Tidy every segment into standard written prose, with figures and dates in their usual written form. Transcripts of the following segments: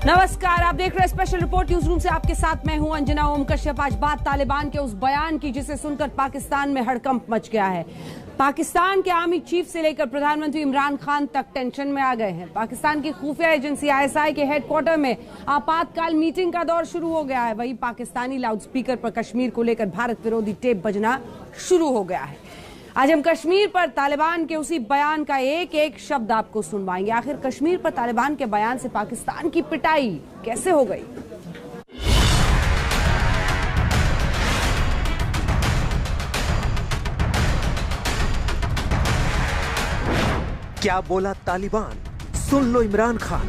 नमस्कार, आप देख रहे हैं स्पेशल रिपोर्ट न्यूज रूम से। आपके साथ मैं हूं अंजना ओम कश्यप। आज बात तालिबान के उस बयान की जिसे सुनकर पाकिस्तान में हड़कंप मच गया है। पाकिस्तान के आर्मी चीफ से लेकर प्रधानमंत्री इमरान खान तक टेंशन में आ गए हैं। पाकिस्तान की खुफिया एजेंसी ISI के हेडक्वार्टर में आपातकाल मीटिंग का दौर शुरू हो गया है। वहीं पाकिस्तानी लाउडस्पीकर पर कश्मीर को लेकर भारत विरोधी टेप बजना शुरू हो गया है। आज हम कश्मीर पर तालिबान के उसी बयान का एक एक शब्द आपको सुनवाएंगे। आखिर कश्मीर पर तालिबान के बयान से पाकिस्तान की पिटाई कैसे हो गई? क्या बोला तालिबान? सुन लो इमरान खान।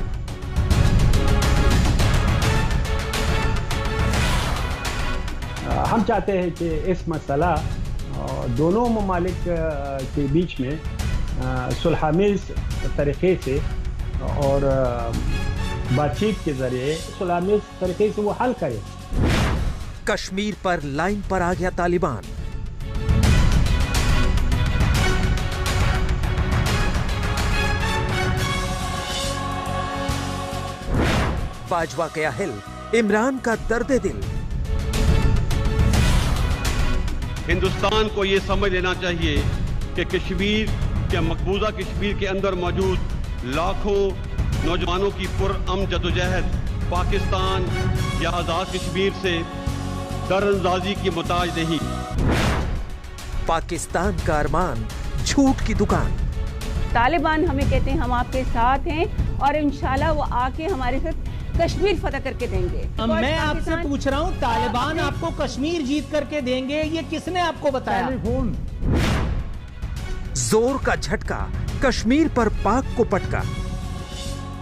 हम चाहते हैं कि इस मसला दोनों ममालिक के बीच में सुलहामेज़ तरीके से और बातचीत के जरिए सुलहामेज़ तरीके से वो हल करे। कश्मीर पर लाइन पर आ गया तालिबान। बाजवा गया हिल, इमरान का दर्द दिल। हिंदुस्तान को ये समझ लेना चाहिए कि कश्मीर के मकबूजा कश्मीर के अंदर मौजूद लाखों नौजवानों की पुरअमन जदोजहद पाकिस्तान या आज़ाद कश्मीर से दरअंदाजी की मुताज नहीं। पाकिस्तान का अरमान झूठ की दुकान। तालिबान हमें कहते हैं हम आपके साथ हैं और इंशाल्लाह वो आके हमारे साथ कश्मीर फतह करके देंगे। मैं आपसे पूछ रहा हूँ, तालिबान आपको कश्मीर जीत करके देंगे, ये किसने आपको बताया? जोर का झटका कश्मीर पर पाक को पटका।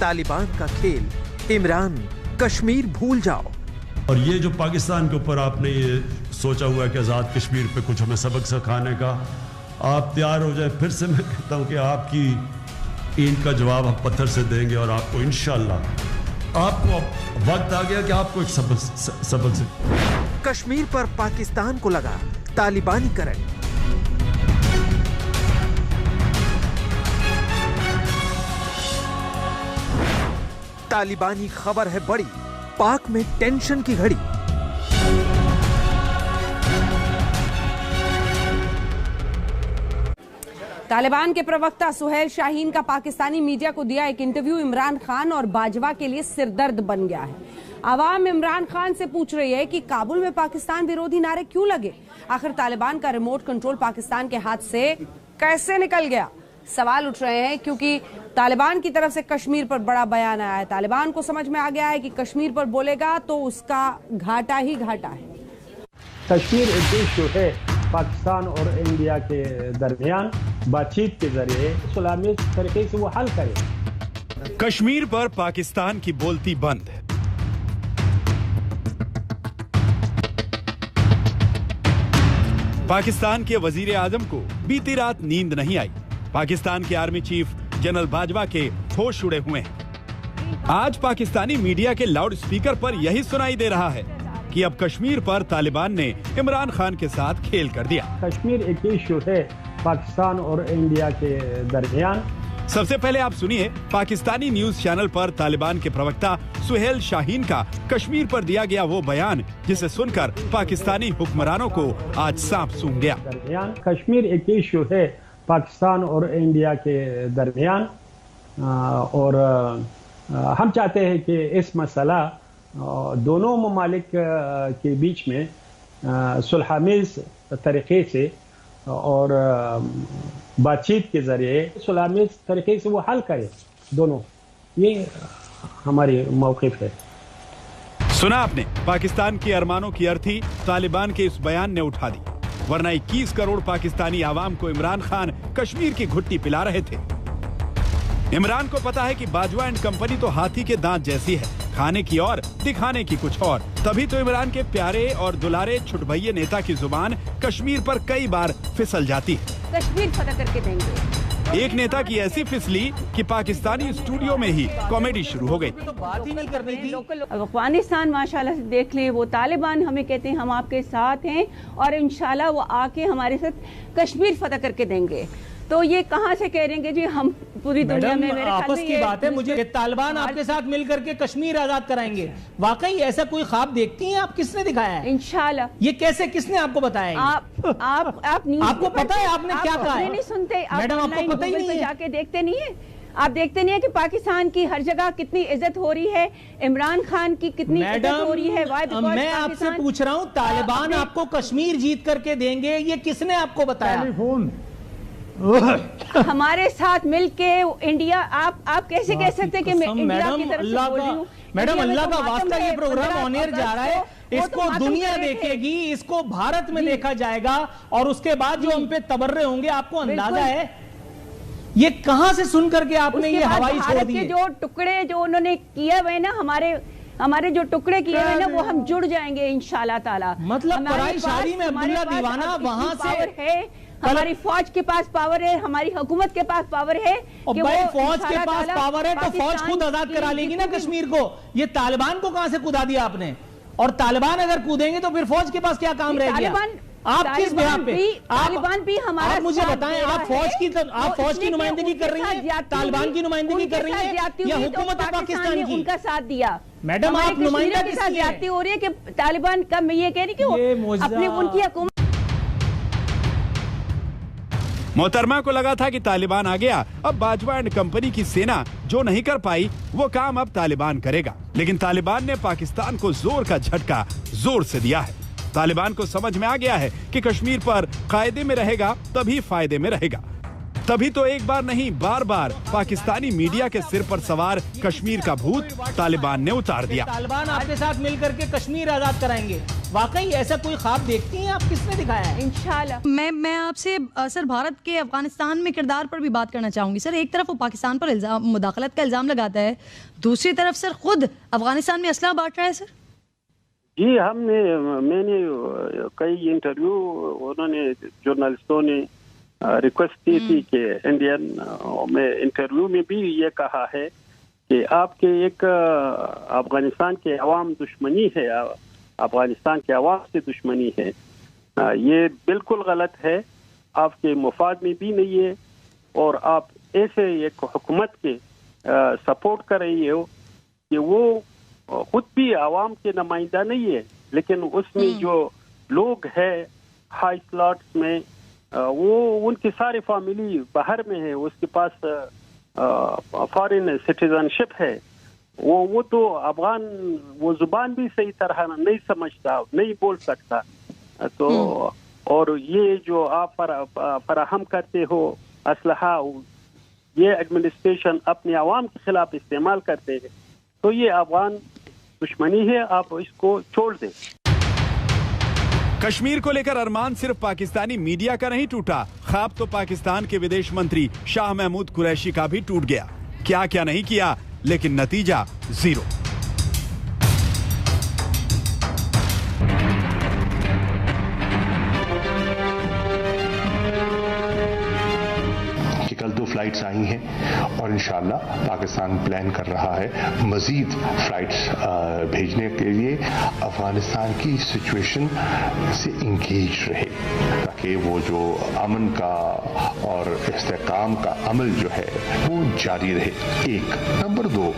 तालिबान का खेल, इमरान कश्मीर भूल जाओ। और ये जो पाकिस्तान के ऊपर आपने ये सोचा हुआ है कि आज़ाद कश्मीर पे कुछ हमें सबक सिखाने का, आप तैयार हो जाए। फिर से मैं कहता हूँ कि आपकी ईंट का जवाब हम पत्थर से देंगे और आपको इंशाल्लाह आपको वक्त आ गया कि आपको एक सबक से। कश्मीर पर पाकिस्तान को लगा तालिबानी करंट। तालिबानी खबर है बड़ी, पाक में टेंशन की घड़ी। तालिबान के प्रवक्ता सुहेल शाहीन का पाकिस्तानी मीडिया को दिया एक इंटरव्यू इमरान खान और बाजवा के लिए सिरदर्द बन गया है। आवाम इमरान खान से पूछ रही है कि काबुल में पाकिस्तान विरोधी नारे क्यों लगे? आखिर तालिबान का रिमोट कंट्रोल पाकिस्तान के हाथ से कैसे निकल गया? सवाल उठ रहे हैं क्योंकि तालिबान की तरफ से कश्मीर पर बड़ा बयान आया है। तालिबान को समझ में आ गया है कि कश्मीर पर बोलेगा तो उसका घाटा ही घाटा है। कश्मीर एक इशू है, पाकिस्तान और इंडिया के दरमियान बातचीत के जरिए सुलहामेज़ तरीके से वो हल करे। कश्मीर पर पाकिस्तान की बोलती बंद है। पाकिस्तान के वजीर आजम को बीती रात नींद नहीं आई। पाकिस्तान के आर्मी चीफ जनरल बाजवा के होश उड़े हुए हैं। आज पाकिस्तानी मीडिया के लाउड स्पीकर पर यही सुनाई दे रहा है कि अब कश्मीर पर तालिबान ने इमरान खान के साथ खेल कर दिया। कश्मीर एक इशू है, पाकिस्तान और इंडिया के दरमियान। सबसे पहले आप सुनिए पाकिस्तानी न्यूज चैनल पर तालिबान के प्रवक्ता सुहेल शाहीन का कश्मीर पर दिया गया वो बयान, जिसे सुनकर पाकिस्तानी हुक्मरानों को आज सांप सूंघ गया। कश्मीर एक इशू है, पाकिस्तान और इंडिया के दरमियान, और हम चाहते हैं कि इस मसला दोनों ममालिक के बीच में सुलहामेज़ तरीके से और बातचीत के जरिए सुलहामेज़ तरीके से वो हल करे दोनों। ये हमारी मौक़िफ़ है। सुना आपने, पाकिस्तान के अरमानों की अर्थी तालिबान के इस बयान ने उठा दी, वरना 21 करोड़ पाकिस्तानी आवाम को इमरान खान कश्मीर की घुट्टी पिला रहे थे। इमरान को पता है कि बाजवा एंड कंपनी तो हाथी के दांत जैसी है, खाने की और दिखाने की कुछ और। तभी तो इमरान के प्यारे और दुलारे छुटभइये नेता की जुबान कश्मीर पर कई बार फिसल जाती है। कश्मीर फतह करके देंगे। एक नेता की ऐसी फिसली कि पाकिस्तानी स्टूडियो में ही कॉमेडी शुरू हो गई। तो बात ही नहीं करनी थी। अफगानिस्तान माशाल्लाह से देख ले, वो तालिबान हमें कहते हैं हम आपके साथ हैं और इंशाल्लाह वो आके हमारे साथ कश्मीर फतह करके देंगे। तो ये कहाँ से कह रहे हैं जी हम पूरी दुनिया में, मेरे ख्याल आपस में की बात है, मुझे तालिबान आपके साथ मिलकर के कश्मीर आजाद कराएंगे। वाकई ऐसा कोई ख्वाब देखती हैं आप? किसने दिखाया है? इंशाल्लाह। ये कैसे, किसने आपको बताया? आप न्यूज़ आपको पता है आपने क्या कहा है? नहीं सुनते मैडम, आपको पता ही नहीं है? जाके देखते नहीं है? आप देखते नहीं है कि पाकिस्तान की हर जगह कितनी इज्जत हो रही है, इमरान खान की कितनी इज्जत हो रही है? मैं आपसे पूछ रहा हूँ, तालिबान आपको कश्मीर जीत करके देंगे, ये किसने आपको बताया? टेलीफोन हमारे साथ मिलके इंडिया, आप कैसे कह सकते हैं कि मैं इंडिया की तरफ से बोल रही हूँ? मैडम, अल्लाह का वास्ता, ये प्रोग्राम ऑन एयर जा रहा है, इसको दुनिया देखेगी, इसको भारत में देखा जाएगा और उसके बाद जो हम पे तबर्रे होंगे, आपको अंदाजा है? ये कहां से सुन करके आपने ये हवाई छोड़ दी? जो टुकड़े जो उन्होंने किए हुए ना, हमारे जो टुकड़े किए हुए ना, वो हम जुड़ जाएंगे इंशाल्लाह ताला। मतलब पराई शादी में अब्दुल्ला दीवाना वहां से है, हमारी फौज के पास पावर है, हमारी हुकूमत के पास पावर है कि भाई फौज के पास पावर है तो फौज खुद आजाद करा लेगी ना कश्मीर को। ये तालिबान को कहां से कूदा दिया आपने? और तालिबान अगर कूदेंगे तो फिर फौज के पास क्या काम रह गया? आप किस बिहार पे? तालिबान भी हमारा, आप मुझे बताएं, आप फौज की नुमाइंदगी कर रही हैं, तालिबान की नुमाइंदगी कर रही हैं या हुकूमत पाकिस्तान की? उनका साथ दिया। मैडम, आप नुमाइंदा के साथ ज्यादती हो रही है कि तालिबान का, मैं ये कह रही कि अपने उनकी हुकूमत। मोहतरमा को लगा था कि तालिबान आ गया, अब बाजवा एंड कंपनी की सेना जो नहीं कर पाई वो काम अब तालिबान करेगा। लेकिन तालिबान ने पाकिस्तान को जोर का झटका जोर से दिया है। तालिबान को समझ में आ गया है कि कश्मीर पर कायदे में रहेगा तभी फायदे में रहेगा। तभी तो एक बार नहीं, बार बार पाकिस्तानी मीडिया के सिर पर सवार कश्मीर का भूत तालिबान ने उतार दिया। तालिबान आपके साथ मिलकर के कश्मीर आजाद कराएंगे। वाकई ऐसा कोई ख्वाब देखती हैं आप? किसने दिखाया है? इंशाल्लाह। मैं आपसे सर भारत के अफगानिस्तान में किरदार पर भी बात करना चाहूंगी। सर, एक तरफ वो पाकिस्तान पर मुदाखलत का इल्जाम लगाता है, दूसरी तरफ सर खुद अफगानिस्तान में असला बांट रहा है। सर जी, मैंने कई इंटरव्यू, उन्होंने जर्नलिस्टों ने रिक्वेस्ट की थी कि इंडियन में इंटरव्यू में भी ये कहा है कि आपके एक अफगानिस्तान के अवाम दुश्मनी है, अफगानिस्तान के अवाम से दुश्मनी है। ये बिल्कुल गलत है, आपके मुफाद में भी नहीं है और आप ऐसे एक हुकूमत के सपोर्ट कर रही हो कि वो खुद भी आवाम के नुमाइंदा नहीं है, लेकिन उसमें जो लोग हैं हाई स्लॉट्स में, वो उनकी सारी फैमिली बाहर में है, उसके पास फॉरेन सिटीजनशिप है, वो तो अफगान, वो जुबान भी सही तरह नहीं समझता, नहीं बोल सकता। तो और ये जो आप फराहम करते हो असलहा, ये एडमिनिस्ट्रेशन अपने आवाम के खिलाफ इस्तेमाल करते हैं, तो ये अफगान दुश्मनी है, आप इसको छोड़ दें। कश्मीर को लेकर अरमान सिर्फ पाकिस्तानी मीडिया का नहीं टूटा, ख्वाब तो पाकिस्तान के विदेश मंत्री शाह महमूद कुरैशी का भी टूट गया। क्या क्या नहीं किया, लेकिन नतीजा जीरो। कल 2 फ्लाइट्स आई हैं और इंशाल्लाह पाकिस्तान प्लान कर रहा है मजीद फ्लाइट्स भेजने के लिए, अफगानिस्तान की सिचुएशन से इंगेज रहे ताकि वो जो अमन का और इस्तेहकाम का अमल जो है वो जारी रहे। 1 नंबर 2,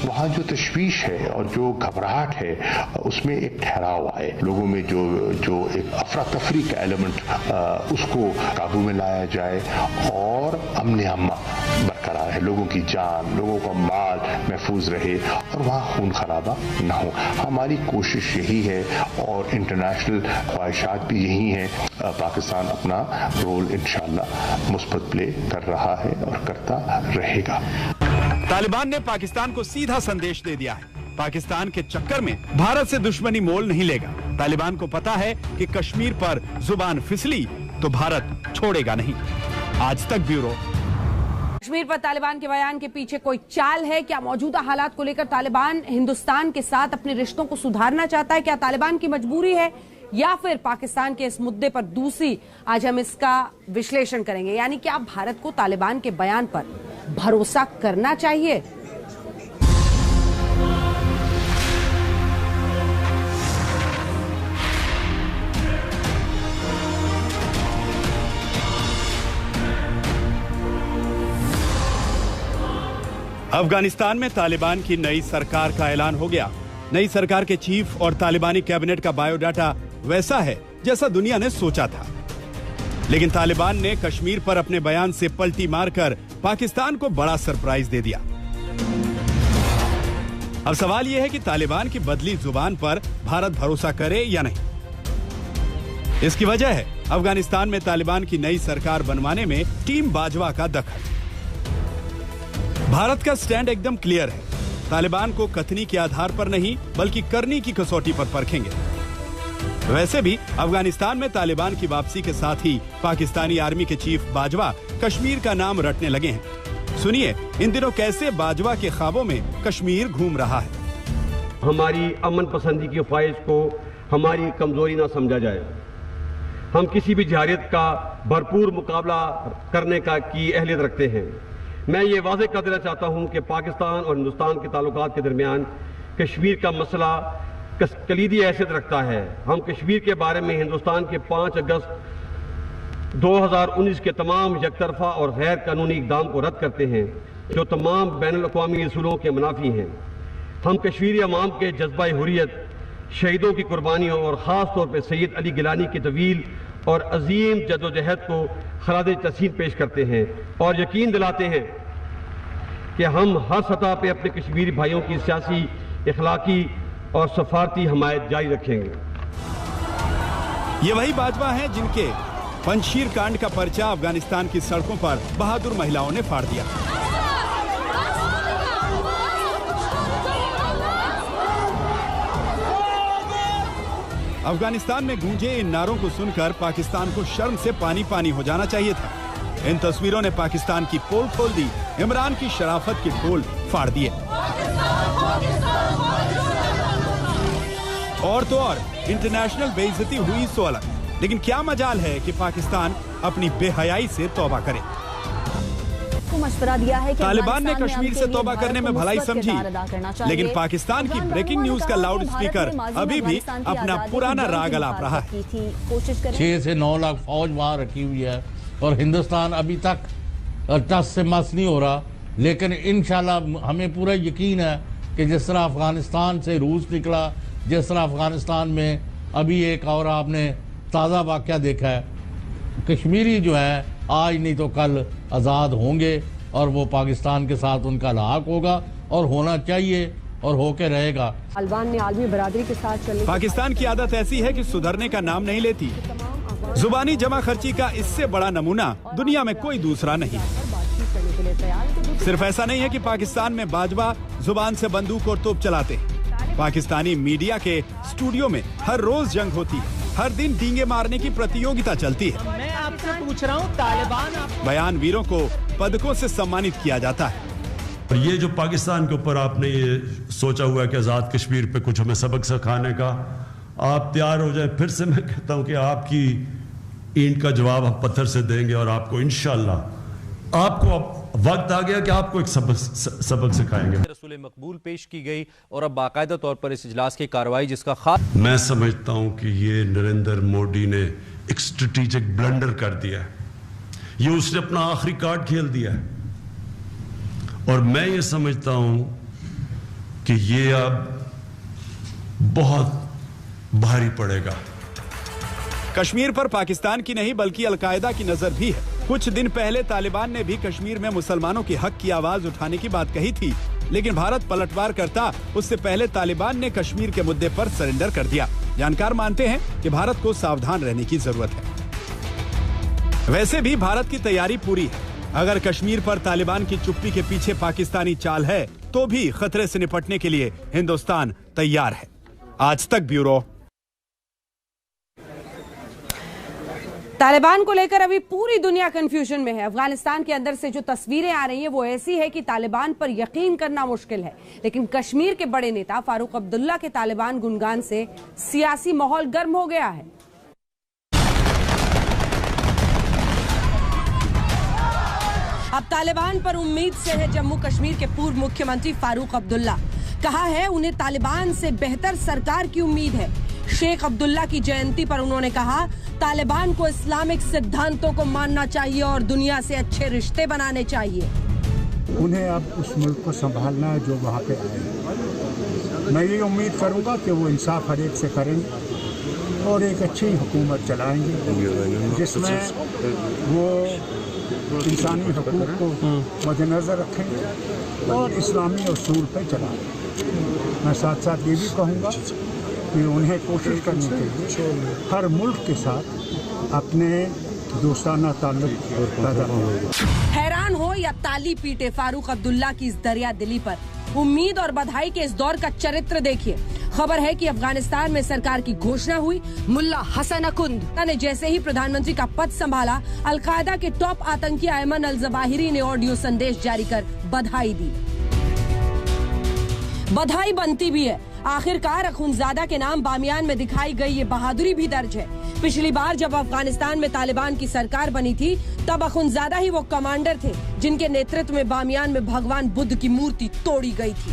वहाँ जो तशवीश है और जो घबराहट है उसमें एक ठहराव आए, लोगों में जो एक अफरा तफरी का एलिमेंट उसको काबू में लाया जाए और अमन अम्मा बरकरार है, लोगों की जान, लोगों का माल महफूज रहे और वहाँ खून खराबा ना हो। हमारी कोशिश यही है और इंटरनेशनल ख्वाहिशात भी यही हैं। पाकिस्तान अपना रोल इंशाल्लाह मुस्बत प्ले कर रहा है और करता रहेगा। तालिबान ने पाकिस्तान को सीधा संदेश दे दिया है, पाकिस्तान के चक्कर में भारत से दुश्मनी मोल नहीं लेगा। तालिबान को पता है कि कश्मीर पर जुबान फिसली तो भारत छोड़ेगा नहीं। आज तक ब्यूरो। कश्मीर पर तालिबान के बयान के पीछे कोई चाल है? क्या मौजूदा हालात को लेकर तालिबान हिंदुस्तान के साथ अपने रिश्तों को सुधारना चाहता है? क्या तालिबान की मजबूरी है या फिर पाकिस्तान के इस मुद्दे पर दूसरी? आज हम इसका विश्लेषण करेंगे। यानी क्या भारत को तालिबान के बयान पर भरोसा करना चाहिए? अफगानिस्तान में तालिबान की नई सरकार का ऐलान हो गया। नई सरकार के चीफ और तालिबानी कैबिनेट का बायोडाटा वैसा है जैसा दुनिया ने सोचा था, लेकिन तालिबान ने कश्मीर पर अपने बयान से पलटी मारकर पाकिस्तान को बड़ा सरप्राइज दे दिया। अब सवाल यह है कि तालिबान की बदली जुबान पर भारत भरोसा करे या नहीं। इसकी वजह है अफगानिस्तान में तालिबान की नई सरकार बनवाने में टीम बाजवा का दखल। भारत का स्टैंड एकदम क्लियर है, तालिबान को कथनी के आधार पर नहीं बल्कि करनी की कसौटी पर परखेंगे। वैसे भी अफगानिस्तान में तालिबान की वापसी के साथ ही पाकिस्तानी आर्मी के चीफ बाजवा कश्मीर का नाम रटने लगे हैं। सुनिए इन दिनों कैसे बाजवा के ख्वाबों में कश्मीर घूम रहा है। हमारी अमन पसंदी की ख्वाहिश को हमारी कमजोरी ना समझा जाए। हम किसी भी जहारियत का भरपूर मुकाबला करने की अहलियत रखते हैं। मैं ये वाज़ेह कर देना चाहता हूं कि पाकिस्तान और हिंदुस्तान के ताल्लुकात के दरमियान कश्मीर का मसला कलीदी हैसियत रखता है। हम कश्मीर के बारे में हिंदुस्तान के 5 अगस्त 2019 के तमाम यकतरफा और गैर कानूनी इक़दाम को रद्द करते हैं जो तमाम बैनुल-अक़वामी असूलों के मुनाफी हैं। हम कश्मीरी अवाम के जज्बा हुर्रियत, शहीदों की कुर्बानियों और ख़ास तौर पर सैयद अली गिलानी की तवील और अजीम जदोजहद को खराज तहसीन पेश करते हैं और यकीन दिलाते हैं कि हम हर सतह पर अपने कश्मीरी भाइयों की सियासी, इखलाकी और सफारती हमायत जारी रखेंगे। ये वही बाजवा हैं जिनके पंजशीर कांड का पर्चा अफगानिस्तान की सड़कों पर बहादुर महिलाओं ने फाड़ दिया। अफगानिस्तान में गूंजे इन नारों को सुनकर पाकिस्तान को शर्म से पानी पानी हो जाना चाहिए था। इन तस्वीरों ने पाकिस्तान की पोल खोल दी, इमरान की शराफत के ढोल फाड़ दिए। और तो और इंटरनेशनल बेइज्जती हुई सो अलग, लेकिन क्या मजाल है कि पाकिस्तान अपनी बेहयाई से तौबा करे। मशवरा दिया है कि तालिबान ने कश्मीर से तौबा करने में भलाई समझी, लेकिन पाकिस्तान की ब्रेकिंग न्यूज का लाउड स्पीकर अभी भी अपना पुराना राग अलाप रहा है। 6 से 9 लाख फौज वहाँ रखी हुई है और हिंदुस्तान अभी तक टस से मस नहीं हो रहा, लेकिन इंशाल्लाह हमें पूरा यकीन है कि जिस तरह अफगानिस्तान से रूस निकला, जिस तरह अफगानिस्तान में अभी एक और आपने ताज़ा वाक़या देखा है, कश्मीरी जो है आज नहीं तो कल आज़ाद होंगे और वो पाकिस्तान के साथ उनका लाक होगा और होना चाहिए और होके रहेगा। तालिबान ने आलमी बरादरी के साथ चलने पाकिस्तान की आदत ऐसी है कि सुधरने का नाम नहीं लेती। जुबानी जमा खर्ची का इससे बड़ा नमूना दुनिया में कोई दूसरा नहीं। सिर्फ ऐसा नहीं है कि पाकिस्तान में बाजवा जुबान से बंदूक और तोप चलाते, पाकिस्तानी मीडिया के स्टूडियो में हर रोज जंग होती है, हर दिन डींगे मारने की प्रतियोगिता चलती है। मैं आपसे पूछ रहा हूँ, तालिबान बयान वीरों को पदकों से सम्मानित किया जाता है। और ये जो पाकिस्तान के ऊपर आपने ये सोचा हुआ है कि आज़ाद कश्मीर पे कुछ हमें सबक सिखाने का, आप तैयार हो जाए। फिर से मैं कहता हूँ कि आपकी ईंट का जवाब हम पत्थर से देंगे और आपको इंशाल्लाह आपको वक्त आ गया कि आपको एक सबक सिखाएंगे। रसूल मकबूल पेश की गई और अब बाकायदा तौर पर इस इजलास की कार्रवाई जिसका खास मैं समझता हूं कि ये नरेंद्र मोदी ने एक स्ट्रेटेजिक ब्लंडर कर दिया है। ये उसने अपना आखिरी कार्ड खेल दिया है और मैं ये समझता हूं कि ये अब बहुत भारी पड़ेगा। कश्मीर पर पाकिस्तान की नहीं बल्कि अलकायदा की नजर भी है। कुछ दिन पहले तालिबान ने भी कश्मीर में मुसलमानों के हक की आवाज उठाने की बात कही थी, लेकिन भारत पलटवार करता उससे पहले तालिबान ने कश्मीर के मुद्दे पर सरेंडर कर दिया। जानकार मानते हैं कि भारत को सावधान रहने की जरूरत है। वैसे भी भारत की तैयारी पूरी है। अगर कश्मीर पर तालिबान की चुप्पी के पीछे पाकिस्तानी चाल है तो भी खतरे से निपटने के लिए हिंदुस्तान तैयार है। आज तक ब्यूरो। तालिबान को लेकर अभी पूरी दुनिया कंफ्यूजन में है। अफगानिस्तान के अंदर से जो तस्वीरें आ रही हैं वो ऐसी है कि तालिबान पर यकीन करना मुश्किल है। लेकिन कश्मीर के बड़े नेता फारूक अब्दुल्ला के तालिबान गुणगान से सियासी माहौल गर्म हो गया है। अब तालिबान पर उम्मीद से है जम्मू कश्मीर के पूर्व मुख्यमंत्री फारूक अब्दुल्ला। कहा है उन्हें तालिबान से बेहतर सरकार की उम्मीद है। शेख अब्दुल्ला की जयंती पर उन्होंने कहा तालिबान को इस्लामिक सिद्धांतों को मानना चाहिए और दुनिया से अच्छे रिश्ते बनाने चाहिए। उन्हें अब उस मुल्क को संभालना है जो वहाँ पे आए। मैं ये उम्मीद करूँगा कि वो इंसाफ हर एक से करेंगे और एक अच्छी हुकूमत चलाएंगे जिसमें वो इंसानी हकूक़ को मद्देनज़र रखेंगे और इस्लामी उसूल पर चलाएंगे। मैं साथ साथ ये भी कहूँगा कि उन्हें कोशिश करनी चाहिए हर मुल्क के साथ अपने दोस्ताना ताल्लुक पैदा हो। हैरान हो या ताली पीटे फारूक अब्दुल्ला की इस दरिया दिली पर उम्मीद और बधाई के इस दौर का चरित्र देखिए। खबर है कि अफगानिस्तान में सरकार की घोषणा हुई। मुल्ला हसन अकुंद ने जैसे ही प्रधानमंत्री का पद संभाला, अलकायदा के टॉप आतंकी अयमन अल जवाहिरी ने ऑडियो संदेश जारी कर बधाई दी। बधाई बनती भी है। आखिरकार अखुंज़ादा के नाम बामियान में दिखाई गई ये बहादुरी भी दर्ज है। पिछली बार जब अफगानिस्तान में तालिबान की सरकार बनी थी तब अखुंज़ादा ही वो कमांडर थे जिनके नेतृत्व में बामियान में भगवान बुद्ध की मूर्ति तोड़ी गई थी।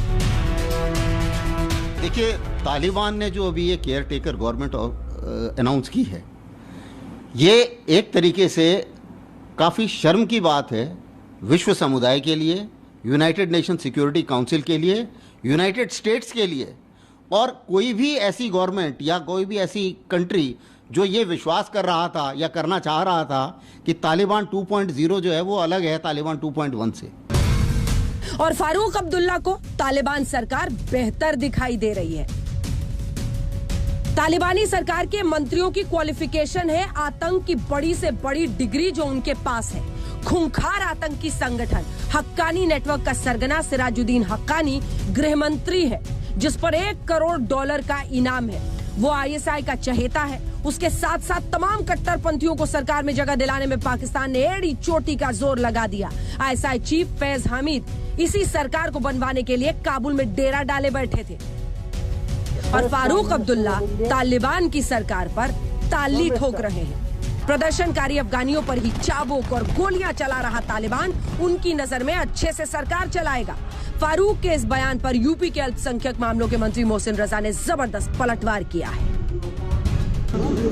देखिए, तालिबान ने जो अभी ये केयर टेकर गवर्नमेंट अनाउंस की है, ये एक तरीके से काफ़ी शर्म की बात है विश्व समुदाय के लिए, यूनाइटेड नेशन सिक्योरिटी काउंसिल के लिए, यूनाइटेड स्टेट्स के लिए, और कोई भी ऐसी गवर्नमेंट या कोई भी ऐसी कंट्री जो ये विश्वास कर रहा था या करना चाह रहा था कि तालिबान 2.0 जो है वो अलग है तालिबान 2.1 से। और फारूक अब्दुल्ला को तालिबान सरकार बेहतर दिखाई दे रही है। तालिबानी सरकार के मंत्रियों की क्वालिफिकेशन है आतंक की बड़ी से बड़ी डिग्री जो उनके पास है। खूंखार आतंकी संगठन हक्कानी नेटवर्क का सरगना सिराजुद्दीन हक्कानी गृह मंत्री है जिस पर $1 करोड़ का इनाम है। वो ISI का चहेता है। उसके साथ साथ तमाम कट्टरपंथियों को सरकार में जगह दिलाने में पाकिस्तान ने एड़ी चोटी का जोर लगा दिया। ISI चीफ फैज हामिद इसी सरकार को बनवाने के लिए काबुल में डेरा डाले बैठे थे और फारूक अब्दुल्ला तालिबान की सरकार पर ताली ठोक रहे हैं। प्रदर्शनकारी अफगानियों पर ही चाबुक और गोलियां चला रहा तालिबान उनकी नजर में अच्छे से सरकार चलाएगा। फारूक के इस बयान पर यूपी के अल्पसंख्यक मामलों के मंत्री मोहसिन रजा ने जबरदस्त पलटवार किया है।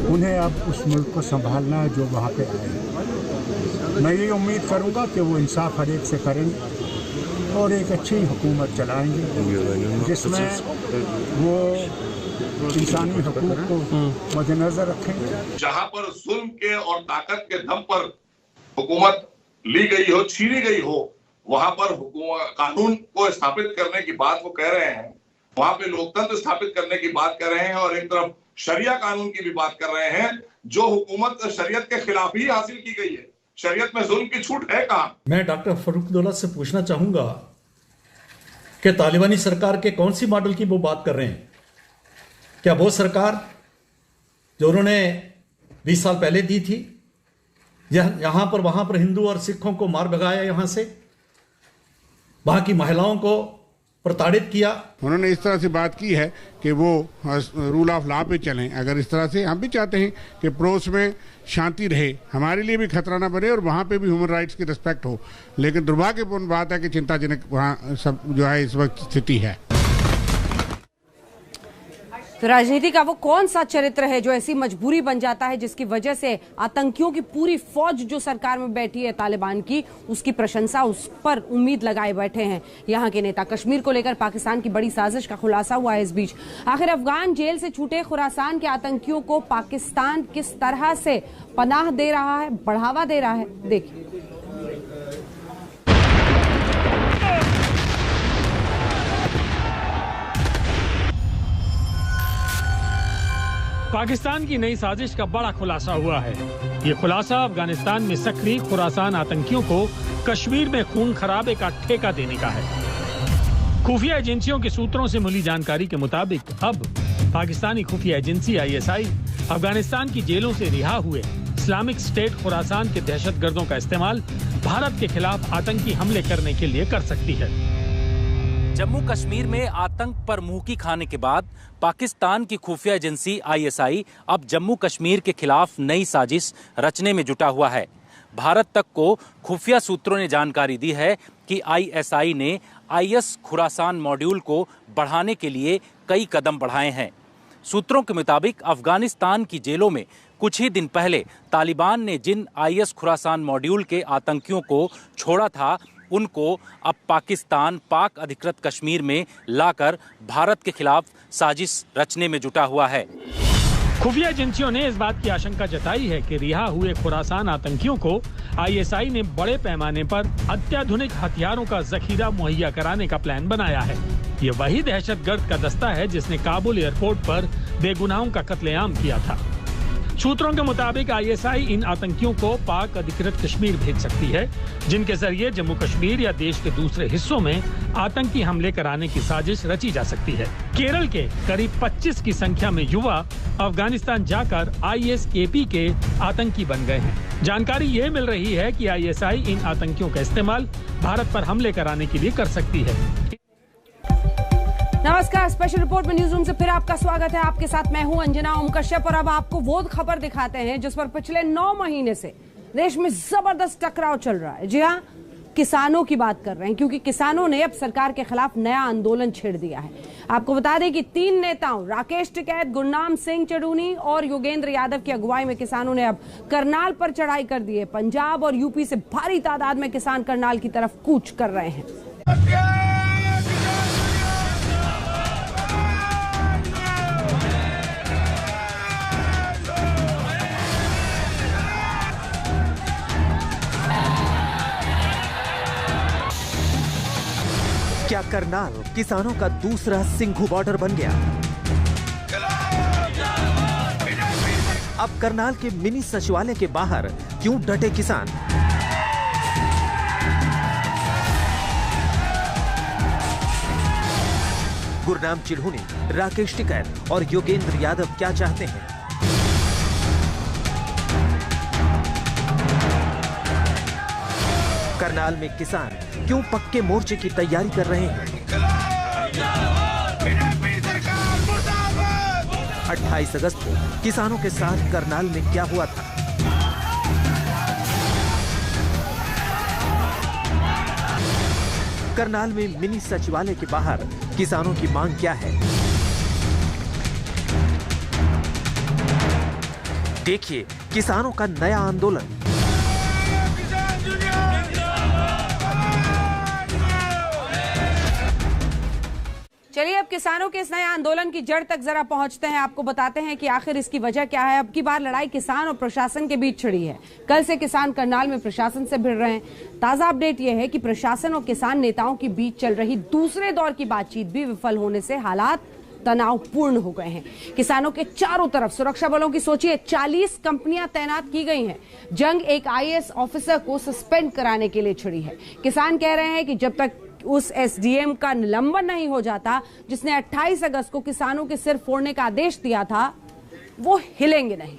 उन्हें अब उस मुल्क को संभालना है जो वहाँ पे आए। मैं ये उम्मीद करूँगा कि वो इंसाफ हर एक से करेंगे और एक अच्छी हुकूमत चलाएंगे जिसमें वो इंसानी हकूक़ को मद्देनज़र रखेंगे। जहाँ पर जुल्म के और ताकत के दम पर हुकूमत ली गई हो, छीनी गई हो, वहाँ पर कानून को स्थापित करने की बात वो कह रहे हैं, वहाँ पे लोकतंत्र स्थापित करने की बात कर रहे हैं और एक तरफ शरिया कानून की भी बात कर रहे हैं जो हुकूमत शरीयत के खिलाफ ही हासिल की गई है। शरीयत में जुल्म की छूट है कहाँ? मैं डॉक्टर फारूक अब्दुल्ला से पूछना चाहूंगा कि तालिबानी सरकार के कौन सी मॉडल की वो बात कर रहे हैं? क्या वो सरकार जो उन्होंने 20 साल पहले दी थी, यहाँ पर वहाँ पर हिंदू और सिखों को मार भगाया, यहाँ से वहाँ की महिलाओं को प्रताड़ित किया? उन्होंने इस तरह से बात की है कि वो रूल ऑफ लॉ पे चलें। अगर इस तरह से हम भी चाहते हैं कि पड़ोस में शांति रहे, हमारे लिए भी खतरा ना बने और वहाँ पे भी ह्यूमन राइट्स की रिस्पेक्ट हो, लेकिन दुर्भाग्यपूर्ण बात है कि चिंताजनक वहाँ सब जो है इस वक्त स्थिति है। तो राजनीति का वो कौन सा चरित्र है जो ऐसी मजबूरी बन जाता है जिसकी वजह से आतंकियों की पूरी फौज जो सरकार में बैठी है तालिबान की, उसकी प्रशंसा, उस पर उम्मीद लगाए बैठे हैं यहाँ के नेता। कश्मीर को लेकर पाकिस्तान की बड़ी साजिश का खुलासा हुआ है इस बीच। आखिर अफगान जेल से छूटे खुरासान के आतंकियों को पाकिस्तान किस तरह से पनाह दे रहा है, बढ़ावा दे रहा है, देखिए। पाकिस्तान की नई साजिश का बड़ा खुलासा हुआ है। ये खुलासा अफगानिस्तान में सक्रिय खुरासान आतंकियों को कश्मीर में खून खराबे का ठेका देने का है। खुफिया एजेंसियों के सूत्रों से मिली जानकारी के मुताबिक अब पाकिस्तानी खुफिया एजेंसी ISI अफगानिस्तान की जेलों से रिहा हुए इस्लामिक स्टेट खुरासान के दहशतगर्दों का इस्तेमाल भारत के खिलाफ आतंकी हमले करने के लिए कर सकती है। जम्मू कश्मीर में आतंक पर मुंह की खाने के बाद पाकिस्तान की खुफिया एजेंसी ISI अब जम्मू कश्मीर के खिलाफ नई साजिश रचने में जुटा हुआ है। भारत तक को खुफिया सूत्रों ने जानकारी दी है कि ISI ने IS खुरासान मॉड्यूल को बढ़ाने के लिए कई कदम बढ़ाए हैं। सूत्रों के मुताबिक अफगानिस्तान की जेलों में कुछ ही दिन पहले तालिबान ने जिन IS खुरासान मॉड्यूल के आतंकियों को छोड़ा था, उनको अब पाकिस्तान पाक अधिकृत कश्मीर में लाकर भारत के खिलाफ साजिश रचने में जुटा हुआ है। खुफिया एजेंसियों ने इस बात की आशंका जताई है कि रिहा हुए खुरासान आतंकियों को ISI ने बड़े पैमाने पर अत्याधुनिक हथियारों का जखीरा मुहैया कराने का प्लान बनाया है। ये वही दहशतगर्द का दस्ता है जिसने काबुल एयरपोर्ट पर बेगुनाहों का कत्लेआम किया था। सूत्रों के मुताबिक ISI इन आतंकियों को पाक अधिकृत कश्मीर भेज सकती है, जिनके जरिए जम्मू कश्मीर या देश के दूसरे हिस्सों में आतंकी हमले कराने की साजिश रची जा सकती है। केरल के करीब 25 की संख्या में युवा अफगानिस्तान जाकर ISKP के आतंकी बन गए हैं। जानकारी ये मिल रही है कि ISI इन आतंकियों का इस्तेमाल भारत पर हमले कराने के लिए कर सकती है। नमस्कार, स्पेशल रिपोर्ट में न्यूज रूम से फिर आपका स्वागत है। आपके साथ मैं हूं अंजना ओम कश्यप और अब आपको वो खबर दिखाते हैं जिस पर पिछले 9 महीने से देश में जबरदस्त टकराव चल रहा है। जी हां, किसानों की बात कर रहे हैं, क्योंकि किसानों ने अब सरकार के खिलाफ नया आंदोलन छेड़ दिया है। आपको बता दें कि 3 नेताओं राकेश टिकैत, गुरनाम सिंह चढ़ूनी और योगेंद्र यादव की अगुवाई में किसानों ने अब करनाल पर चढ़ाई कर दी है। पंजाब और यूपी से भारी तादाद में किसान करनाल की तरफ कूच कर रहे हैं। क्या करनाल किसानों का दूसरा सिंघू बॉर्डर बन गया? अब करनाल के मिनी सचिवालय के बाहर क्यों डटे किसान? गुरनाम चिढ़ूनी, राकेश टिकैत और योगेंद्र यादव क्या चाहते हैं? करनाल में किसान क्यों पक्के मोर्चे की तैयारी कर रहे हैं? 28 अगस्त को किसानों के साथ करनाल में क्या हुआ था? करनाल में मिनी सचिवालय के बाहर किसानों की मांग क्या है? देखिए किसानों का नया आंदोलन। चलिए अब किसानों के इस नए आंदोलन की जड़ तक जरा पहुंचते हैं। आपको बताते हैं कि आखिर इसकी वजह क्या है। अब की बार लड़ाई किसान और प्रशासन के बीच छिड़ी है। कल से किसान करनाल में प्रशासन से भिड़ रहे हैं। ताजा अपडेट यह है कि प्रशासन और किसान नेताओं के बीच चल रही दूसरे दौर की बातचीत भी विफल होने से हालात तनावपूर्ण हो गए हैं। किसानों के चारों तरफ सुरक्षा बलों की सोचिए 40 कंपनियां तैनात की गई हैं। जंग एक IAS ऑफिसर को सस्पेंड कराने के लिए छिड़ी है। किसान कह रहे हैं कि जब तक उस SDM का निलंबन नहीं हो जाता जिसने 28 अगस्त को किसानों के सिर फोड़ने का आदेश दिया था, वो हिलेंगे नहीं।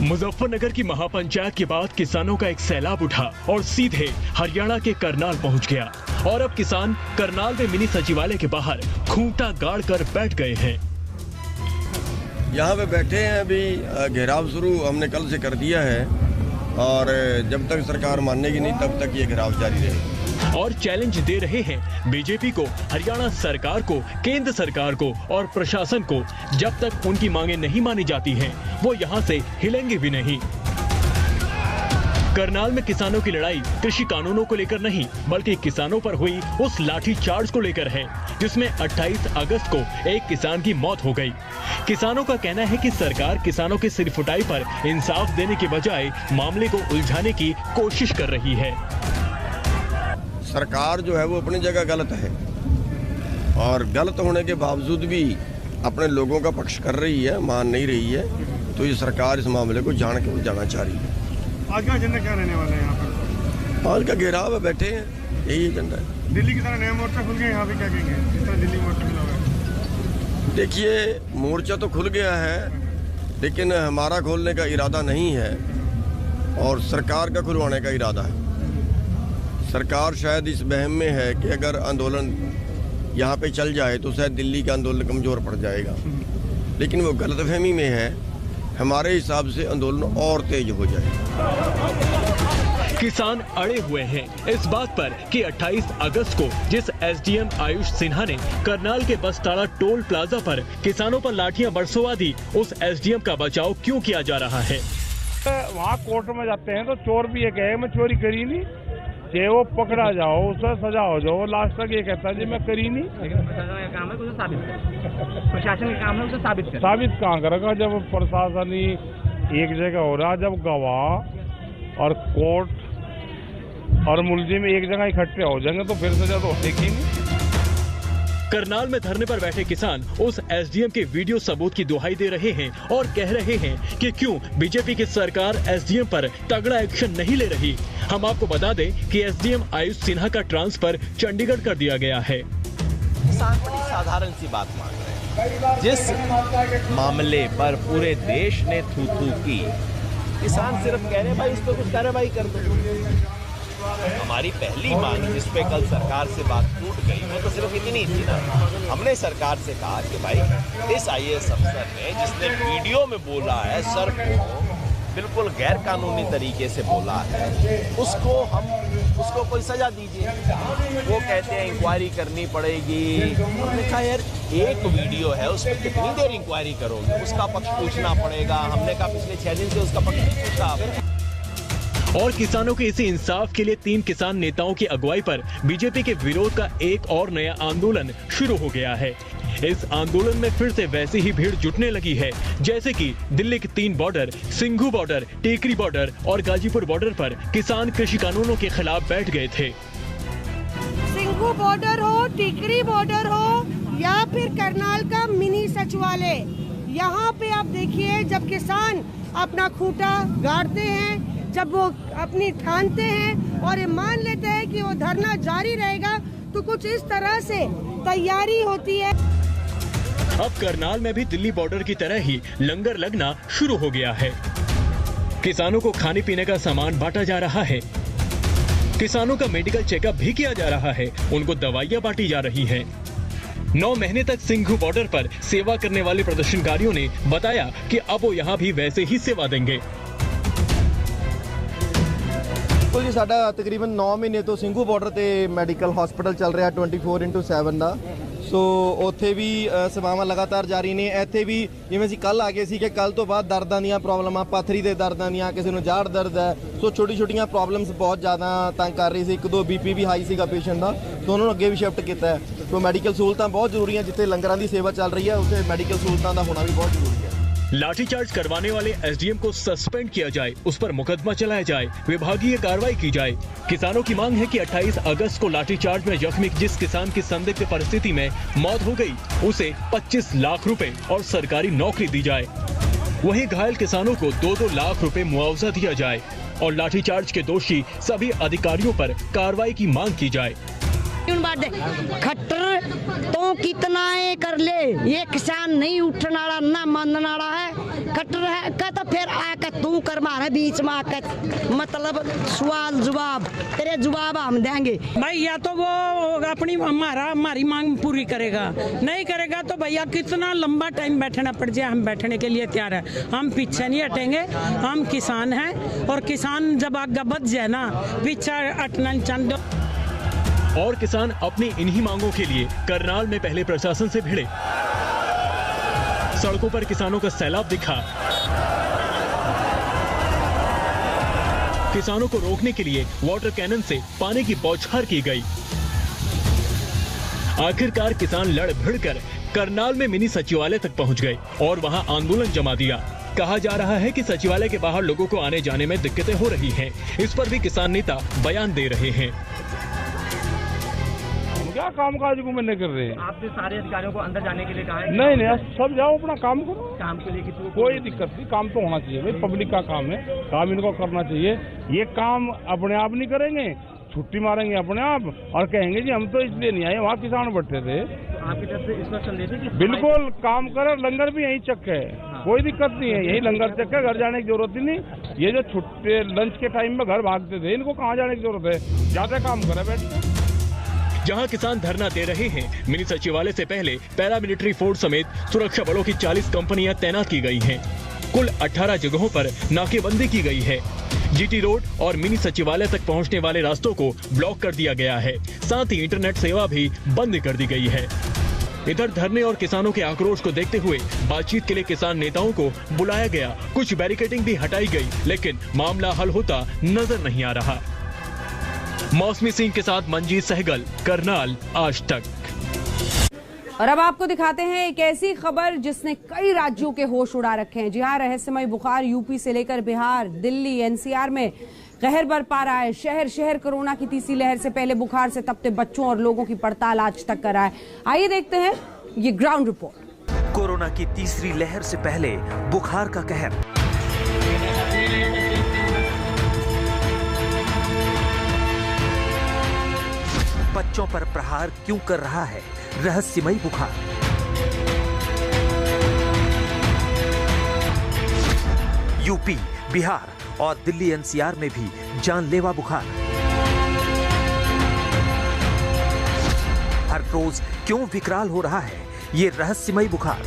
मुजफ्फरनगर की महापंचायत के बाद किसानों का एक सैलाब उठा और सीधे हरियाणा के करनाल पहुंच गया और अब किसान करनाल में मिनी सचिवालय के बाहर खूंटा गाड़ कर बैठ गए हैं। यहाँ पे बैठे हैं, अभी घेराव शुरू हमने कल से कर दिया है और जब तक सरकार मानेगी नहीं तब तक ये घेराव जारी रहेगा। और चैलेंज दे रहे हैं बीजेपी को, हरियाणा सरकार को, केंद्र सरकार को और प्रशासन को। जब तक उनकी मांगे नहीं मानी जाती हैं, वो यहाँ से हिलेंगे भी नहीं। करनाल में किसानों की लड़ाई कृषि कानूनों को लेकर नहीं, बल्कि किसानों पर हुई उस लाठी चार्ज को लेकर है जिसमें 28 अगस्त को एक किसान की मौत हो गई। किसानों का कहना है कि सरकार किसानों की सिरफुटाई पर इंसाफ देने के बजाय मामले को उलझाने की कोशिश कर रही है। सरकार जो है वो अपनी जगह गलत है, और गलत होने के बावजूद भी अपने लोगों का पक्ष कर रही है, मान नहीं रही है, तो ये सरकार इस मामले को जान के जाना चाह रही है। आज का एजेंडा क्या रहने वाला है यहाँ पर? आज का घेराव है, बैठे हैं, यही एजेंडा है। दिल्ली की तरह नया मोर्चा खुल गया, यहाँ पे क्या कहेंगे? जिस तरह दिल्ली मोर्चा खुला हुआ है। देखिए, मोर्चा तो खुल गया है, लेकिन हमारा खोलने का इरादा नहीं है और सरकार का खुलवाने का इरादा है। सरकार शायद इस वहम में है कि अगर आंदोलन यहाँ पे चल जाए तो शायद दिल्ली का आंदोलन कमज़ोर पड़ जाएगा, लेकिन वो गलतफहमी में है। हमारे हिसाब से आंदोलन और तेज हो जाए। किसान अड़े हुए हैं इस बात पर कि 28 अगस्त को जिस एसडीएम आयुष सिन्हा ने करनाल के बसताड़ा टोल प्लाजा पर किसानों पर लाठियां बरसवा दी, उस एसडीएम का बचाव क्यों किया जा रहा है? वहाँ कोर्ट में जाते हैं तो चोर भी ये कहे मैं चोरी करी नहीं, चाहे वो पकड़ा जाओ, उसका सजा हो जाओ, लास्ट तक ये कहता है जी मैं करी नहीं। काम है, उसे साबित कर। प्रशासन का काम है उसे साबित कर। साबित कहाँ करेगा जब प्रशासन ही एक जगह हो रहा, जब गवाह और कोर्ट और मुलजिम एक जगह इकट्ठे हो जाएंगे तो फिर सजा तो होगी नहीं। करनाल में धरने पर बैठे किसान उस एसडीएम के वीडियो सबूत की दुहाई दे रहे हैं और कह रहे हैं कि क्यों बीजेपी की सरकार एसडीएम पर तगड़ा एक्शन नहीं ले रही। हम आपको बता दें कि एसडीएम आयुष सिन्हा का ट्रांसफर चंडीगढ़ कर दिया गया है। किसान बड़ी साधारण सी बात मांग रहे हैं। जिस मामले पर पूरे देश ने थू थू की, किसान सिर्फ कह रहे हैं भाई इस पर कुछ कार्रवाई कर दो। हमारी पहली मांग जिस पे कल सरकार से बात टूट गई वो तो सिर्फ इतनी थी ना, हमने सरकार से कहा कि भाई इस आईएएस अफसर ने जिसने वीडियो में बोला है सर को बिल्कुल गैर कानूनी तरीके से बोला है, उसको कोई सजा दीजिए। वो कहते हैं इंक्वायरी करनी पड़ेगी। हमने कहा यार एक वीडियो है, उस पर कितनी देर इंक्वायरी करोगे, उसका पक्ष पूछना पड़ेगा। हमने कहा पिछले 6 दिन से उसका पक्ष नहीं पूछा। और किसानों के इसी इंसाफ के लिए 3 किसान नेताओं की अगुवाई पर बीजेपी के विरोध का एक और नया आंदोलन शुरू हो गया है। इस आंदोलन में फिर से वैसी ही भीड़ जुटने लगी है जैसे कि दिल्ली के 3 बॉर्डर, सिंघू बॉर्डर, टेकरी बॉर्डर और गाजीपुर बॉर्डर पर किसान कृषि कानूनों के खिलाफ बैठ गए थे। सिंघू बॉर्डर हो, टिकरी बॉर्डर हो या फिर करनाल का मिनी सचिवालय, यहाँ पे आप देखिए जब किसान अपना खूंटा गाड़ते हैं, जब वो अपनी ठानते हैं और ये मान लेते हैं कि वो धरना जारी रहेगा, तो कुछ इस तरह से तैयारी होती है। अब करनाल में भी दिल्ली बॉर्डर की तरह ही लंगर लगना शुरू हो गया है। किसानों को खाने पीने का सामान बांटा जा रहा है, किसानों का मेडिकल चेकअप भी किया जा रहा है, उनको दवाइयां बांटी जा रही हैं। 9 महीने तक सिंघू बॉर्डर पर सेवा करने वाले प्रदर्शनकारियों ने बताया कि अब वो यहाँ भी वैसे ही सेवा देंगे। जी साडा तकरीबन 9 महीने तो ਸਿੰਘੂ ਬਾਰਡਰ ਤੇ ਮੈਡੀਕਲ ਹਸਪੀਟਲ ਚੱਲ ਰਿਹਾ 24/7 ਦਾ। ਸੋ ਉੱਥੇ ਵੀ ਸੇਵਾਵਾਂ ਲਗਾਤਾਰ ਜਾਰੀ ਨੇ। ਇੱਥੇ ਵੀ ਜਿਵੇਂ ਅਸੀਂ ਕੱਲ ਆ ਗਏ ਸੀ ਕਿ ਕੱਲ ਤੋਂ ਬਾਅਦ ਦਰਦਾਂ ਦੀਆਂ ਪ੍ਰੋਬਲਮਾਂ, ਪਾਥਰੀ ਦੇ ਦਰਦਾਂ ਦੀਆਂ, ਕਿਸੇ ਨੂੰ ਜਾੜ ਦਰਦ ਹੈ, ਸੋ ਛੋਟੀ-ਛੋਟੀਆਂ ਪ੍ਰੋਬਲਮਸ ਬਹੁਤ ਜ਼ਿਆਦਾ ਤੰਗ ਕਰ ਰਹੀ ਸੀ। 1-2 ਬੀਪੀ ਵੀ ਹਾਈ ਸੀਗਾ ਪੇਸ਼ੈਂਟ ਦਾ, ਸੋ ਉਹਨਾਂ ਨੂੰ ਅੱਗੇ ਵੀ ਸ਼ਿਫਟ ਕੀਤਾ ਹੈ। ਸੋ ਮੈਡੀਕਲ ਸਹੂਲਤਾਂ ਬਹੁਤ ਜ਼ਰੂਰੀ ਹੈ। ਜਿੱਥੇ ਲੰਗਰਾਂ ਦੀ ਸੇਵਾ ਚੱਲ ਰਹੀ ਹੈ ਉੱਥੇ ਮੈਡੀਕਲ ਸਹੂਲਤਾਂ ਦਾ ਹੋਣਾ ਵੀ ਬਹੁਤ ਜ਼ਰੂਰੀ ਹੈ। लाठीचार्ज करवाने वाले एसडीएम को सस्पेंड किया जाए, उस पर मुकदमा चलाया जाए, विभागीय कार्रवाई की जाए। किसानों की मांग है कि 28 अगस्त को लाठीचार्ज में जख्मी जिस किसान की संदिग्ध परिस्थिति में मौत हो गई उसे 25 लाख रुपए और सरकारी नौकरी दी जाए। वहीं घायल किसानों को 2-2 लाख रुपए मुआवजा दिया जाए और लाठीचार्ज के दोषी सभी अधिकारियों पर कार्रवाई की मांग की जाए। खट्टर तो कितना कर ले, ये किसान नहीं उठने वाला ना मानने वाला है। खट्टर है का तो फिर आकर तू कर मारे बीच में आकर, मतलब सवाल जवाब तेरे जवाब हम देंगे भाई। या तो वो अपनी हमारी मांग पूरी करेगा, नहीं करेगा तो भैया कितना लंबा टाइम बैठना पड़ जाए, हम बैठने के लिए तैयार है। हम पीछे नहीं हटेंगे, हम किसान हैं और किसान जब आगे बढ़ जाए ना पीछे हटना चाहते। और किसान अपनी इन्हीं मांगों के लिए करनाल में पहले प्रशासन से भिड़े। सड़कों पर किसानों का सैलाब दिखा। किसानों को रोकने के लिए वाटर कैनन से पानी की बौछार की गई। आखिरकार किसान लड़ भिड़कर करनाल में मिनी सचिवालय तक पहुंच गए और वहां आंदोलन जमा दिया। कहा जा रहा है कि सचिवालय के बाहर लोगों को आने जाने में दिक्कतें हो रही हैं। इस पर भी किसान नेता बयान दे रहे हैं। क्या काम काज को मैंने कर रहे हैं? आपने सारे अधिकारियों को अंदर जाने के लिए कहा है? नहीं, सब जाओ अपना काम करो। काम के लिए कोई दिक्कत नहीं, काम तो होना चाहिए भाई, पब्लिक का काम है, काम इनको करना चाहिए। ये काम अपने आप नहीं करेंगे, छुट्टी मारेंगे अपने आप और कहेंगे जी हम तो इसलिए नहीं आए, वहाँ किसान बैठे थे। तो आपकी तरफ से इस वक्त संदेश है कि बिल्कुल काम करे, लंगर भी यही चक्क है, कोई दिक्कत नहीं है, यही लंगर चक्क है, घर जाने की जरूरत ही नहीं। ये जो छुट्टे लंच के टाइम में घर भागते थे, इनको कहाँ जाने की जरूरत है, ज्यादा काम करे बैठ। जहां किसान धरना दे रहे हैं, मिनी सचिवालय से पहले पैरामिलिट्री फोर्स समेत सुरक्षा बलों की 40 कंपनियां तैनात की गई हैं। कुल 18 जगहों पर नाकेबंदी की गई है। जीटी रोड और मिनी सचिवालय तक पहुंचने वाले रास्तों को ब्लॉक कर दिया गया है, साथ ही इंटरनेट सेवा भी बंद कर दी गई है। इधर धरने और किसानों के आक्रोश को देखते हुए बातचीत के लिए किसान नेताओं को बुलाया गया, कुछ बैरिकेडिंग भी हटाई गई, लेकिन मामला हल होता नजर नहीं आ रहा। मौसमी सिंह के साथ मंजीत सहगल, करनाल, आज तक। और अब आपको दिखाते हैं एक ऐसी खबर जिसने कई राज्यों के होश उड़ा रखे हैं। जी हाँ, रहस्यमय बुखार यूपी से लेकर बिहार, दिल्ली, एनसीआर में कहर बरपा रहा है। शहर शहर कोरोना की तीसरी लहर से पहले बुखार से तपते बच्चों और लोगों की पड़ताल आज तक कर रहा है। आइए देखते हैं ये ग्राउंड रिपोर्ट। कोरोना की तीसरी लहर से पहले बुखार का कहर। बच्चों पर प्रहार क्यों कर रहा है रहस्यमय बुखार? यूपी, बिहार और दिल्ली एनसीआर में भी जानलेवा बुखार। हर रोज क्यों विकराल हो रहा है ये रहस्यमय बुखार?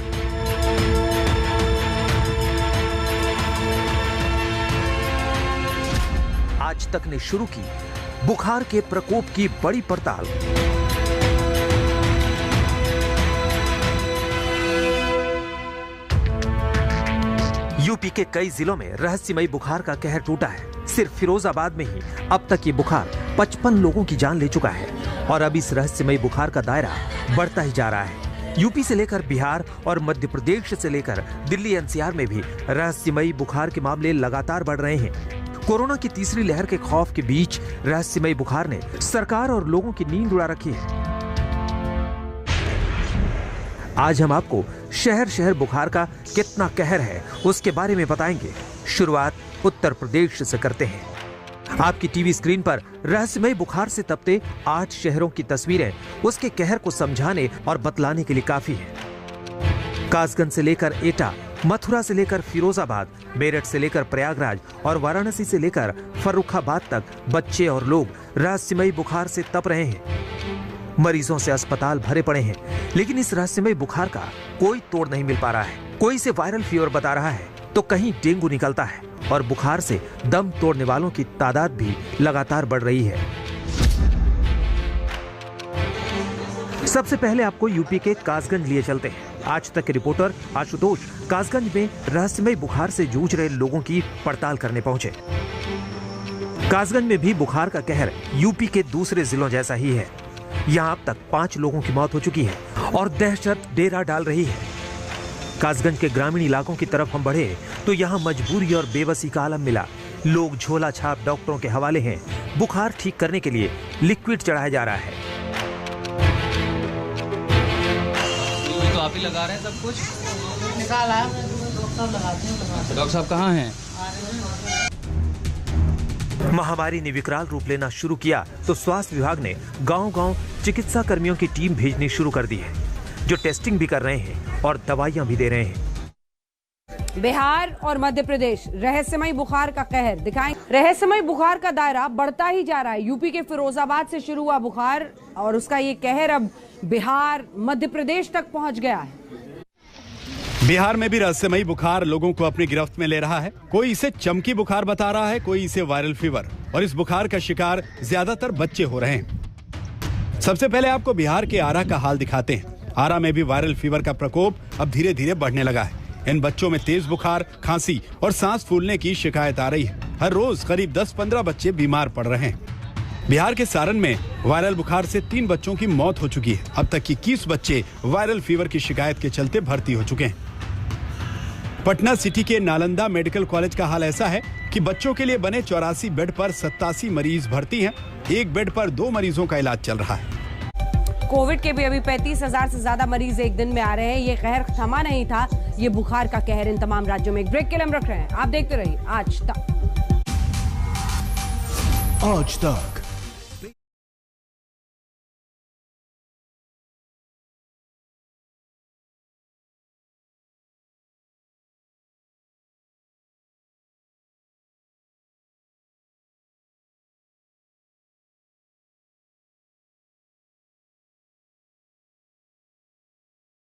आज तक ने शुरू की बुखार के प्रकोप की बड़ी पड़ताल। यूपी के कई जिलों में रहस्यमय बुखार का कहर टूटा है। सिर्फ फिरोजाबाद में ही अब तक ये बुखार 55 लोगों की जान ले चुका है और अब इस रहस्यमय बुखार का दायरा बढ़ता ही जा रहा है। यूपी से लेकर बिहार और मध्य प्रदेश से लेकर दिल्ली एनसीआर में भी रहस्यमय बुखार के मामले लगातार बढ़ रहे हैं। कोरोना की तीसरी लहर के खौफ के बीच रहस्यमय बुखार ने सरकार और लोगों की नींद उड़ा रखी है। आज हम आपको शहर शहर बुखार का कितना कहर है उसके बारे में बताएंगे। शुरुआत उत्तर प्रदेश से करते हैं। आपकी टीवी स्क्रीन पर रहस्यमय बुखार से तपते 8 शहरों की तस्वीरें उसके कहर को समझाने और बतलाने के लिए काफी है। कासगंज से लेकर एटा, मथुरा से लेकर फिरोजाबाद, मेरठ से लेकर प्रयागराज और वाराणसी से लेकर फर्रुखाबाद तक बच्चे और लोग रहस्यमय बुखार से तप रहे हैं। मरीजों से अस्पताल भरे पड़े हैं, लेकिन इस रहस्यमय बुखार का कोई तोड़ नहीं मिल पा रहा है। कोई इसे वायरल फीवर बता रहा है तो कहीं डेंगू निकलता है और बुखार से दम तोड़ने वालों की तादाद भी लगातार बढ़ रही है। सबसे पहले आपको यूपी के कासगंज लिए चलते हैं। आज तक के रिपोर्टर आशुतोष कासगंज में रहस्यमय बुखार से जूझ रहे लोगों की पड़ताल करने पहुंचे। कासगंज में भी बुखार का कहर यूपी के दूसरे जिलों जैसा ही है। यहाँ अब तक 5 लोगों की मौत हो चुकी है और दहशत डेरा डाल रही है। कासगंज के ग्रामीण इलाकों की तरफ हम बढ़े तो यहाँ मजबूरी और बेबसी का आलम मिला। लोग झोला छाप डॉक्टरों के हवाले हैं। बुखार ठीक करने के लिए लिक्विड चढ़ाया जा रहा है। तो आप ही लगा रहे हैं सब कुछ? डॉक्टर साहब कहाँ हैं? महामारी ने विकराल रूप लेना शुरू किया तो स्वास्थ्य विभाग ने गांव-गांव चिकित्सा कर्मियों की टीम भेजनी शुरू कर दी है, जो टेस्टिंग भी कर रहे हैं और दवाइयां भी दे रहे हैं। बिहार और मध्य प्रदेश रहस्यमय बुखार का कहर दिखाएं। रहस्यमय बुखार का दायरा बढ़ता ही जा रहा है। यूपी के फिरोजाबाद से शुरू हुआ बुखार और उसका ये कहर अब बिहार, मध्य प्रदेश तक पहुंच गया है। बिहार में भी रहस्यमयी बुखार लोगों को अपनी गिरफ्त में ले रहा है। कोई इसे चमकी बुखार बता रहा है, कोई इसे वायरल फीवर, और इस बुखार का शिकार ज्यादातर बच्चे हो रहे हैं। सबसे पहले आपको बिहार के आरा का हाल दिखाते हैं। आरा में भी वायरल फीवर का प्रकोप अब धीरे धीरे बढ़ने लगा है। इन बच्चों में तेज बुखार, खांसी और सांस फूलने की शिकायत आ रही है। हर रोज करीब 10-15 बच्चे बीमार पड़ रहे हैं। बिहार के सारण में वायरल बुखार से 3 बच्चों की मौत हो चुकी है। अब तक 21 बच्चे वायरल फीवर की शिकायत के चलते भर्ती हो चुके हैं। पटना सिटी के नालंदा मेडिकल कॉलेज का हाल ऐसा है कि बच्चों के लिए बने 84 बेड पर 87 मरीज भर्ती हैं। एक बेड पर 2 मरीजों का इलाज चल रहा है। कोविड के भी अभी 35,000 से ज्यादा मरीज एक दिन में आ रहे हैं। ये कहर थमा नहीं था, ये बुखार का कहर इन तमाम राज्यों में। एक ब्रेक के लिए हम रख रहे हैं, आप देखते रहिए आज तक।